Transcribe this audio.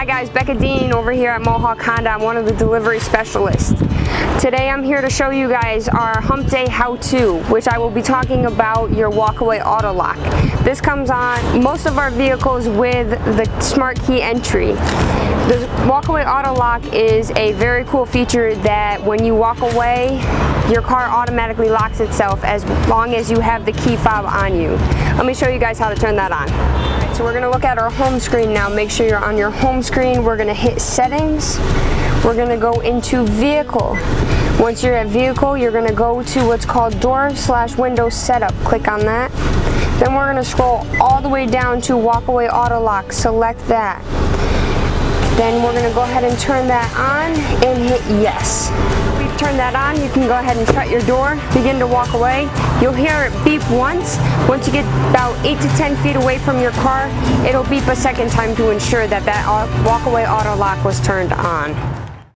Hi guys, Bekkah Dean over here at Mohawk Honda. I'm one of the delivery specialists. Today I'm here to show you guys our hump day how-to, which I will be talking about your walkaway auto lock. This comes on most of our vehicles with the smart key entry. The walkaway auto lock is a very cool feature that when you walk away, your car automatically locks itself as long as you have the key fob on you. Let me show you guys how to turn that on. Alright, so we're going to look at our home screen now. Make sure you're on your home screen. We're going to hit settings. We're going to go into vehicle. Once you're at vehicle, you're going to go to what's called door/window setup. Click on that. Then we're going to scroll all the way down to walkaway auto lock. Select that. Then we're going to go ahead and turn that on and hit yes. We've turned that on. You can go ahead and shut your door, begin to walk away. You'll hear it beep once. Once you get about 8 to 10 feet away from your car, it'll beep a second time to ensure that that walkaway auto lock was turned on.